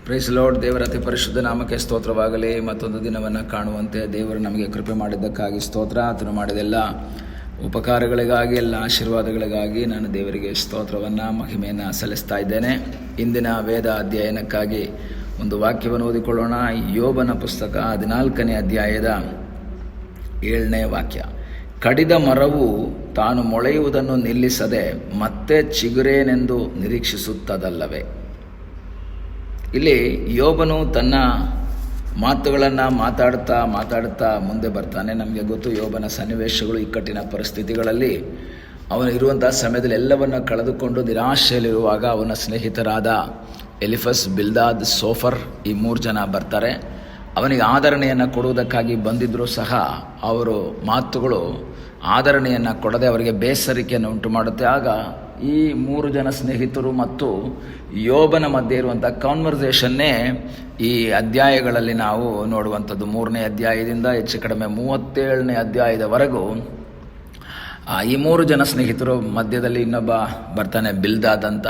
Price lord. ದೇವರ ಅತಿ ಪರಿಶುದ್ಧ ನಾಮಕ್ಕೆ ಸ್ತೋತ್ರವಾಗಲಿ. ಮತ್ತೊಂದು ದಿನವನ್ನು ಕಾಣುವಂತೆ ದೇವರು ನಮಗೆ ಕೃಪೆ ಮಾಡಿದ್ದಕ್ಕಾಗಿ ಸ್ತೋತ್ರ. ಆತನು ಮಾಡಿದೆಲ್ಲ ಉಪಕಾರಗಳಿಗಾಗಿ, ಎಲ್ಲ ಆಶೀರ್ವಾದಗಳಿಗಾಗಿ ನಾನು ದೇವರಿಗೆ ಸ್ತೋತ್ರವನ್ನು, ಮಹಿಮೆಯನ್ನು ಸಲ್ಲಿಸ್ತಾ ಇದ್ದೇನೆ. ಇಂದಿನ ವೇದ ಅಧ್ಯಯನಕ್ಕಾಗಿ ಒಂದು ವಾಕ್ಯವನ್ನು ಓದಿಕೊಳ್ಳೋಣ. ಯೋಬನ ಪುಸ್ತಕ 14ನೇ ಅಧ್ಯಾಯದ 7ನೇ ವಾಕ್ಯ. ಕಡಿದ ಮರವು ತಾನು ಮೊಳೆಯುವುದನ್ನು ನಿಲ್ಲಿಸದೆ ಮತ್ತೆ ಚಿಗುರೇನೆಂದು ನಿರೀಕ್ಷಿಸುತ್ತದಲ್ಲವೇ. ಇಲ್ಲಿ ಯೋಬನು ತನ್ನ ಮಾತುಗಳನ್ನು ಮಾತಾಡ್ತಾ ಮುಂದೆ ಬರ್ತಾನೆ. ನಮಗೆ ಗೊತ್ತು, ಯೋಬನ ಸನ್ನಿವೇಶಗಳು, ಇಕ್ಕಟ್ಟಿನ ಪರಿಸ್ಥಿತಿಗಳಲ್ಲಿ ಅವನು ಇರುವಂತಹ ಸಮಯದಲ್ಲಿ ಎಲ್ಲವನ್ನು ಕಳೆದುಕೊಂಡು ನಿರಾಶೆಯಲ್ಲಿರುವಾಗ ಅವನ ಸ್ನೇಹಿತರಾದ ಎಲಿಫಸ್, ಬಿಲ್ದಾದ್, ಸೋಫರ್ ಈ 3 ಜನ ಬರ್ತಾರೆ. ಅವನಿಗೆ ಆದರಣೆಯನ್ನು ಕೊಡುವುದಕ್ಕಾಗಿ ಬಂದಿದ್ದರೂ ಸಹ ಅವರು ಮಾತುಗಳು ಆದರಣೆಯನ್ನು ಕೊಡದೆ ಅವರಿಗೆ ಬೇಸರಿಕೆಯನ್ನು ಉಂಟು ಮಾಡುತ್ತೆ. ಆಗ ಈ 3 ಜನ ಸ್ನೇಹಿತರು ಮತ್ತು ಯೋಬನ ಮಧ್ಯೆ ಇರುವಂಥ ಕಾನ್ವರ್ಸೇಷನ್ನೇ ಈ ಅಧ್ಯಾಯಗಳಲ್ಲಿ ನಾವು ನೋಡುವಂಥದ್ದು. 3ನೇ ಅಧ್ಯಾಯದಿಂದ ಹೆಚ್ಚು ಕಡಿಮೆ 37ನೇ ಅಧ್ಯಾಯದವರೆಗೂ ಈ 3 ಜನ ಸ್ನೇಹಿತರು ಮಧ್ಯದಲ್ಲಿ ಇನ್ನೊಬ್ಬ ಬರ್ತಾನೆ, ಬಿಲ್ದಾದ್ ಅಂತ,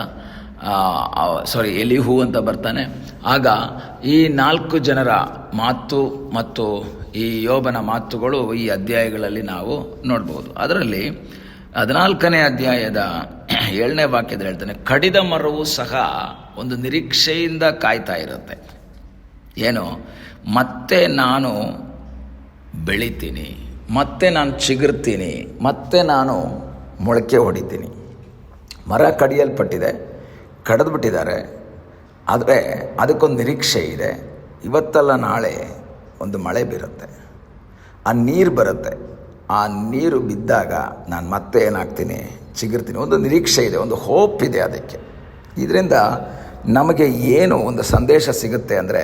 ಎಲಿಹು ಅಂತ ಬರ್ತಾನೆ. ಆಗ ಈ 4 ಜನರ ಮಾತು ಮತ್ತು ಈ ಯೋಬನ ಮಾತುಗಳು ಈ ಅಧ್ಯಾಯಗಳಲ್ಲಿ ನಾವು ನೋಡ್ಬೋದು. ಅದರಲ್ಲಿ 14ನೇ ಅಧ್ಯಾಯದ 7ನೇ ವಾಕ್ಯದಲ್ಲಿ ಹೇಳ್ತಾನೆ, ಕಡಿದ ಮರವು ಸಹ ಒಂದು ನಿರೀಕ್ಷೆಯಿಂದ ಕಾಯ್ತಾ ಇರುತ್ತೆ. ಏನು? ಮತ್ತೆ ನಾನು ಬೆಳಿತೀನಿ, ಮತ್ತೆ ನಾನು ಚಿಗುರ್ತೀನಿ, ಮತ್ತೆ ನಾನು ಮೊಳಕೆ ಹೊಡಿತೀನಿ. ಮರ ಕಡಿಯಲ್ಪಟ್ಟಿದೆ, ಕಡಿದು ಬಿಟ್ಟಿದ್ದಾರೆ, ಆದರೆ ಅದಕ್ಕೊಂದು ನಿರೀಕ್ಷೆ ಇದೆ. ಇವತ್ತಲ್ಲ ನಾಳೆ ಒಂದು ಮಳೆ ಬರುತ್ತೆ, ಆ ನೀರು ಬರುತ್ತೆ. ಆ ನೀರು ಬಿದ್ದಾಗ ನಾನು ಮತ್ತೆ ಏನಾಗ್ತೀನಿ, ಚಿಗುರ್ತೀನಿ. ಒಂದು ನಿರೀಕ್ಷೆ ಇದೆ, ಒಂದು ಹೋಪ್ ಇದೆ ಅದಕ್ಕೆ. ಇದರಿಂದ ನಮಗೆ ಏನು ಒಂದು ಸಂದೇಶ ಸಿಗುತ್ತೆ ಅಂದರೆ,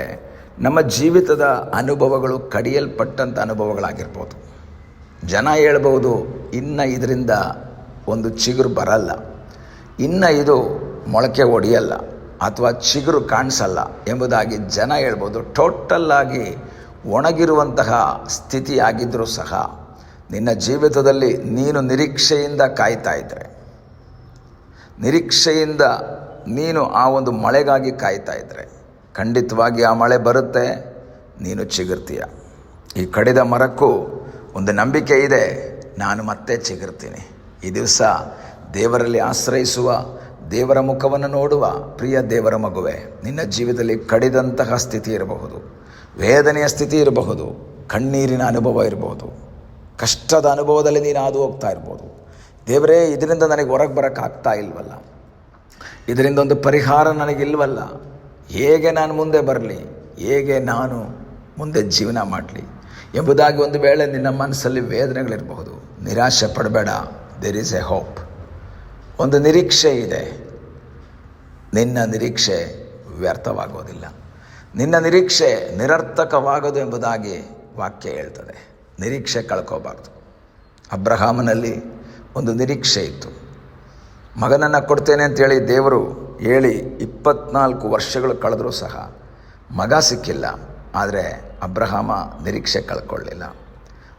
ನಮ್ಮ ಜೀವಿತದ ಅನುಭವಗಳು ಕಡಿಯಲ್ಪಟ್ಟಂಥ ಅನುಭವಗಳಾಗಿರ್ಬೋದು. ಜನ ಹೇಳ್ಬೋದು, ಇನ್ನು ಇದರಿಂದ ಒಂದು ಚಿಗುರು ಬರಲ್ಲ, ಇನ್ನು ಇದು ಮೊಳಕೆ ಒಡೆಯಲ್ಲ, ಅಥವಾ ಚಿಗುರು ಕಾಣಿಸಲ್ಲ ಎಂಬುದಾಗಿ ಜನ ಹೇಳ್ಬೋದು. ಟೋಟಲ್ಲಾಗಿ ಒಣಗಿರುವಂತಹ ಸ್ಥಿತಿ ಆಗಿದ್ದರೂ ಸಹ ನಿನ್ನ ಜೀವಿತದಲ್ಲಿ ನೀನು ನಿರೀಕ್ಷೆಯಿಂದ ಕಾಯ್ತಾ ಇದ್ದರೆ, ನಿರೀಕ್ಷೆಯಿಂದ ನೀನು ಆ ಒಂದು ಮಳೆಗಾಗಿ ಕಾಯ್ತಾ ಇದ್ದರೆ, ಖಂಡಿತವಾಗಿ ಆ ಮಳೆ ಬರುತ್ತೆ, ನೀನು ಚಿಗುರ್ತೀಯ. ಈ ಕಡಿದ ಮರಕ್ಕೂ ಒಂದು ನಂಬಿಕೆ ಇದೆ, ನಾನು ಮತ್ತೆ ಚಿಗುರ್ತೀನಿ. ಈ ದಿವಸ ದೇವರಲ್ಲಿ ಆಶ್ರಯಿಸುವ, ದೇವರ ಮುಖವನ್ನು ನೋಡುವ ಪ್ರಿಯ ದೇವರ ಮಗುವೆ, ನಿನ್ನ ಜೀವಿತದಲ್ಲಿ ಕಡಿದಂತಹ ಸ್ಥಿತಿ ಇರಬಹುದು, ವೇದನೆಯ ಸ್ಥಿತಿ ಇರಬಹುದು, ಕಣ್ಣೀರಿನ ಅನುಭವ ಇರಬಹುದು, ಕಷ್ಟದ ಅನುಭವದಲ್ಲಿ ನೀನು ಹಾದು ಹೋಗ್ತಾ ಇರ್ಬೋದು. ದೇವರೇ, ಇದರಿಂದ ನನಗೆ ಹೊರಗೆ ಬರೋಕ್ಕಾಗ್ತಾ ಇಲ್ವಲ್ಲ, ಇದರಿಂದ ಒಂದು ಪರಿಹಾರ ನನಗಿಲ್ವಲ್ಲ, ಹೇಗೆ ನಾನು ಮುಂದೆ ಬರಲಿ, ಹೇಗೆ ನಾನು ಮುಂದೆ ಜೀವನ ಮಾಡಲಿ ಎಂಬುದಾಗಿ ಒಂದು ವೇಳೆ ನಿನ್ನ ಮನಸ್ಸಲ್ಲಿ ವೇದನೆಗಳಿರಬಹುದು. ನಿರಾಶೆ ಪಡಬೇಡ. There is a hope. ಒಂದು ನಿರೀಕ್ಷೆ ಇದೆ. ನಿನ್ನ ನಿರೀಕ್ಷೆ ವ್ಯರ್ಥವಾಗೋದಿಲ್ಲ, ನಿನ್ನ ನಿರೀಕ್ಷೆ ನಿರರ್ಥಕವಾಗದು ಎಂಬುದಾಗಿ ವಾಕ್ಯ ಹೇಳ್ತದೆ. ನಿರೀಕ್ಷೆ ಕಳ್ಕೋಬಾರ್ದು. ಅಬ್ರಹಾಮನಲ್ಲಿ ಒಂದು ನಿರೀಕ್ಷೆ ಇತ್ತು. ಮಗನನ್ನು ಕೊಡ್ತೇನೆ ಅಂತೇಳಿ ದೇವರು ಹೇಳಿ 24 ವರ್ಷಗಳು ಕಳೆದರೂ ಸಹ ಮಗ ಸಿಕ್ಕಿಲ್ಲ. ಆದರೆ ಅಬ್ರಹಾಮ ನಿರೀಕ್ಷೆ ಕಳ್ಕೊಳ್ಳಿಲ್ಲ.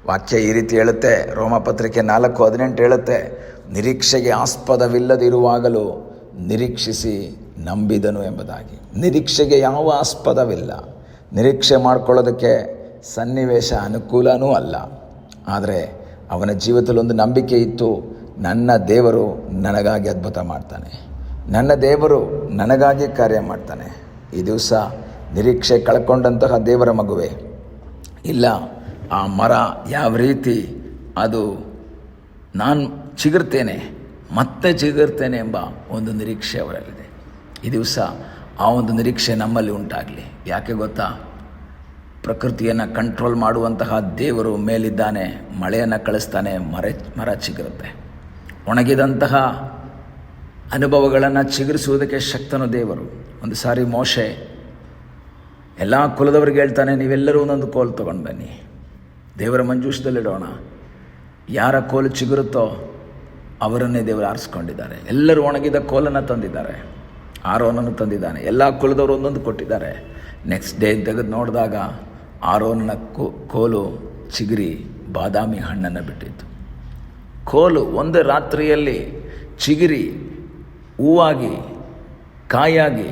ವಾಕ್ಯ ಈ ರೀತಿ ಹೇಳುತ್ತೆ, ರೋಮಪತ್ರಿಕೆ 4:18 ಹೇಳುತ್ತೆ, ನಿರೀಕ್ಷೆಗೆ ಆಸ್ಪದವಿಲ್ಲದಿರುವಾಗಲೂ ನಿರೀಕ್ಷಿಸಿ ನಂಬಿದನು ಎಂಬುದಾಗಿ. ನಿರೀಕ್ಷೆಗೆ ಯಾವ ಆಸ್ಪದವಿಲ್ಲ. ನಿರೀಕ್ಷೆ ಮಾಡ್ಕೊಳ್ಳೋದಕ್ಕೆ ಸನ್ನಿವೇಶ ಅನುಕೂಲನೂ ಅಲ್ಲ. ಆದರೆ ಅವನ ಜೀವಿತದಲ್ಲಿ ಒಂದು ನಂಬಿಕೆ ಇತ್ತು, ನನ್ನ ದೇವರು ನನಗಾಗಿ ಅದ್ಭುತ ಮಾಡ್ತಾನೆ, ನನ್ನ ದೇವರು ನನಗಾಗಿ ಕಾರ್ಯ ಮಾಡ್ತಾನೆ. ಈ ದಿವಸ ನಿರೀಕ್ಷೆ ಕಳ್ಕೊಂಡಂತಹ ದೇವರ ಮಗುವೆ, ಇಲ್ಲ, ಆ ಮರ ಯಾವ ರೀತಿ ಅದು ನಾನು ಚಿಗುರ್ತೇನೆ, ಮತ್ತೆ ಚಿಗುರ್ತೇನೆ ಎಂಬ ಒಂದು ನಿರೀಕ್ಷೆ ಅವರಲ್ಲಿದೆ. ಈ ದಿವಸ ಆ ಒಂದು ನಿರೀಕ್ಷೆ ನಮ್ಮಲ್ಲಿ ಉಂಟಾಗಲಿ. ಯಾಕೆ ಗೊತ್ತಾ? ಪ್ರಕೃತಿಯನ್ನು ಕಂಟ್ರೋಲ್ ಮಾಡುವಂತಹ ದೇವರು ಮೇಲಿದ್ದಾನೆ, ಮಳೆಯನ್ನು ಕಳಿಸ್ತಾನೆ, ಮರ ಚಿಗುರುತ್ತೆ. ಒಣಗಿದಂತಹ ಅನುಭವಗಳನ್ನು ಚಿಗುರಿಸುವುದಕ್ಕೆ ಶಕ್ತನು ದೇವರು. ಒಂದು ಸಾರಿ ಮೋಶೆ ಎಲ್ಲ ಕುಲದವ್ರಿಗೆ ಹೇಳ್ತಾನೆ, ನೀವೆಲ್ಲರೂ ಒಂದೊಂದು ಕೋಲು ತೊಗೊಂಡು ಬನ್ನಿ, ದೇವರ ಮಂಜೂಷದಲ್ಲಿಡೋಣ. ಯಾರ ಕೋಲು ಚಿಗುರುತ್ತೋ ಅವರನ್ನೇ ದೇವರು ಆರಿಸ್ಕೊಂಡಿದ್ದಾರೆ. ಎಲ್ಲರೂ ಒಣಗಿದ ಕೋಲನ್ನು ತಂದಿದ್ದಾರೆ, ಆರೋನನ್ನು ತಂದಿದ್ದಾನೆ. ಎಲ್ಲ ಕುಲದವರು ಒಂದೊಂದು ಕೊಟ್ಟಿದ್ದಾರೆ. ನೆಕ್ಸ್ಟ್ ಡೇ ತೆಗೆದು ನೋಡಿದಾಗ ಆರೋನನ ಕೋಲು ಚಿಗುರಿ ಬಾದಾಮಿ ಹಣ್ಣನ್ನು ಬಿಟ್ಟಿತ್ತು. ಕೋಲು ಒಂದು ರಾತ್ರಿಯಲ್ಲಿ ಚಿಗುರಿ ಹೂವಾಗಿ, ಕಾಯಾಗಿ,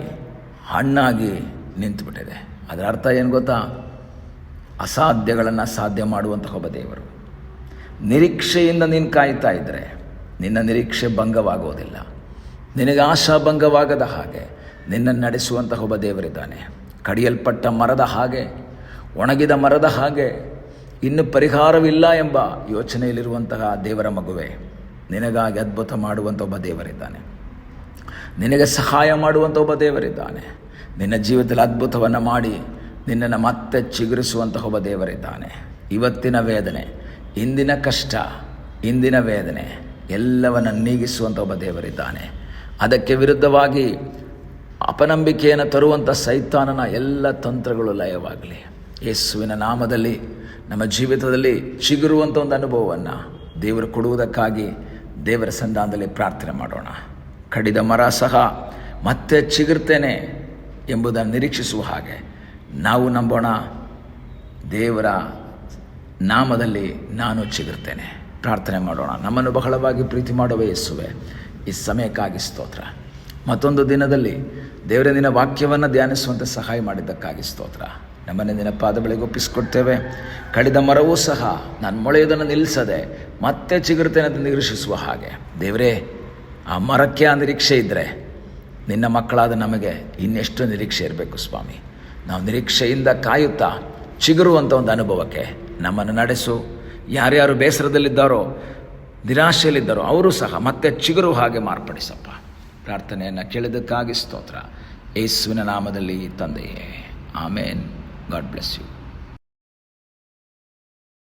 ಹಣ್ಣಾಗಿ ನಿಂತುಬಿಟ್ಟಿದೆ. ಅದರ ಅರ್ಥ ಏನು ಗೊತ್ತಾ? ಅಸಾಧ್ಯಗಳನ್ನು ಸಾಧ್ಯ ಮಾಡುವಂತಹ ಒಬ್ಬ ದೇವರು. ನಿರೀಕ್ಷೆಯಿಂದ ನೀನು ಕಾಯ್ತಾ ಇದ್ದರೆ ನಿನ್ನ ನಿರೀಕ್ಷೆ ಭಂಗವಾಗುವುದಿಲ್ಲ. ನಿನಗೆ ಆಶಾಭಂಗವಾಗದ ಹಾಗೆ ನಿನ್ನನ್ನು ನಡೆಸುವಂತಹ ಒಬ್ಬ ದೇವರಿದ್ದಾನೆ. ಕಡಿಯಲ್ಪಟ್ಟ ಮರದ ಹಾಗೆ, ಒಣಗಿದ ಮರದ ಹಾಗೆ, ಇನ್ನು ಪರಿಹಾರವಿಲ್ಲ ಎಂಬ ಯೋಚನೆಯಲ್ಲಿರುವಂತಹ ದೇವರ ಮಗುವೆ, ನಿನಗಾಗಿ ಅದ್ಭುತ ಮಾಡುವಂಥ ಒಬ್ಬ ದೇವರಿದ್ದಾನೆ. ನಿನಗೆ ಸಹಾಯ ಮಾಡುವಂಥ ಒಬ್ಬ ದೇವರಿದ್ದಾನೆ. ನಿನ್ನ ಜೀವಿತದಲ್ಲಿ ಅದ್ಭುತವನ್ನು ಮಾಡಿ ನಿನ್ನನ್ನು ಮತ್ತೆ ಚಿಗುರಿಸುವಂತಹ ಒಬ್ಬ ದೇವರಿದ್ದಾನೆ. ಇವತ್ತಿನ ವೇದನೆ, ಇಂದಿನ ಕಷ್ಟ, ಇಂದಿನ ವೇದನೆ ಎಲ್ಲವನ್ನು ನೀಗಿಸುವಂಥ ಒಬ್ಬ ದೇವರಿದ್ದಾನೆ. ಅದಕ್ಕೆ ವಿರುದ್ಧವಾಗಿ ಅಪನಂಬಿಕೆಯನ್ನು ತರುವಂಥ ಸೈತಾನನ ಎಲ್ಲ ತಂತ್ರಗಳು ಲಯವಾಗಲಿ. ಯೇಸುವಿನ ನಾಮದಲ್ಲಿ ನಮ್ಮ ಜೀವಿತದಲ್ಲಿ ಚಿಗುರುವಂಥ ಒಂದು ಅನುಭವವನ್ನು ದೇವರು ಕೊಡುವುದಕ್ಕಾಗಿ ದೇವರ ಸನ್ನಿಧಾನದಲ್ಲಿ ಪ್ರಾರ್ಥನೆ ಮಾಡೋಣ. ಕಡಿದ ಮರ ಸಹ ಮತ್ತೆ ಚಿಗುರ್ತೇನೆ ಎಂಬುದನ್ನು ನಿರೀಕ್ಷಿಸುವ ಹಾಗೆ ನಾವು ನಂಬೋಣ. ದೇವರ ನಾಮದಲ್ಲಿ ನಾನು ಚಿಗುರ್ತೇನೆ. ಪ್ರಾರ್ಥನೆ ಮಾಡೋಣ. ನಮ್ಮನ್ನು ಬಹಳವಾಗಿ ಪ್ರೀತಿ ಮಾಡುವ ಯೇಸುವೆ, ಈ ಸಮಯಕ್ಕಾಗಿ ಸ್ತೋತ್ರ. ಮತ್ತೊಂದು ದಿನದಲ್ಲಿ ದೇವರ ನಿನ್ನ ವಾಕ್ಯವನ್ನು ಧ್ಯಾನಿಸುವಂತೆ ಸಹಾಯ ಮಾಡಿದ್ದಕ್ಕಾಗಿ ಸ್ತೋತ್ರ. ನಮ್ಮನ್ನು ನಿನ್ನ ಪಾದ ಬಳಿಗೆ ಒಪ್ಪಿಸಿಕೊಡ್ತೇವೆ. ಕಡಿದ ಮರವೂ ಸಹ ನಾನು ಮೊಳೆಯೋದನ್ನು ನಿಲ್ಲಿಸದೆ ಮತ್ತೆ ಚಿಗುರ್ತೇನೆ ಅಂತ ನಿರೀಕ್ಷಿಸುವ ಹಾಗೆ ದೇವರೇ, ಆ ಮರಕ್ಕೆ ಆ ನಿರೀಕ್ಷೆ ಇದ್ದರೆ ನಿನ್ನ ಮಕ್ಕಳಾದ ನಮಗೆ ಇನ್ನೆಷ್ಟು ನಿರೀಕ್ಷೆ ಇರಬೇಕು ಸ್ವಾಮಿ. ನಾವು ನಿರೀಕ್ಷೆಯಿಂದ ಕಾಯುತ್ತಾ ಚಿಗುರುವಂಥ ಒಂದು ಅನುಭವಕ್ಕೆ ನಮ್ಮನ್ನು ನಡೆಸು. ಯಾರ್ಯಾರು ಬೇಸರದಲ್ಲಿದ್ದಾರೋ, ನಿರಾಶೆಯಲ್ಲಿದ್ದಾರೋ ಅವರು ಸಹ ಮತ್ತೆ ಚಿಗುರು ಹಾಗೆ ಮಾರ್ಪಡಿಸಪ್ಪ. ಪ್ರಾರ್ಥನೆಯನ್ನು ಕೇಳಿದ್ದಕ್ಕಾಗಿ ಸ್ತೋತ್ರ. ಯೇಸುವಿನ ನಾಮದಲ್ಲಿ ತಂದೆಯೇ, ಆಮೇನ್. God bless you.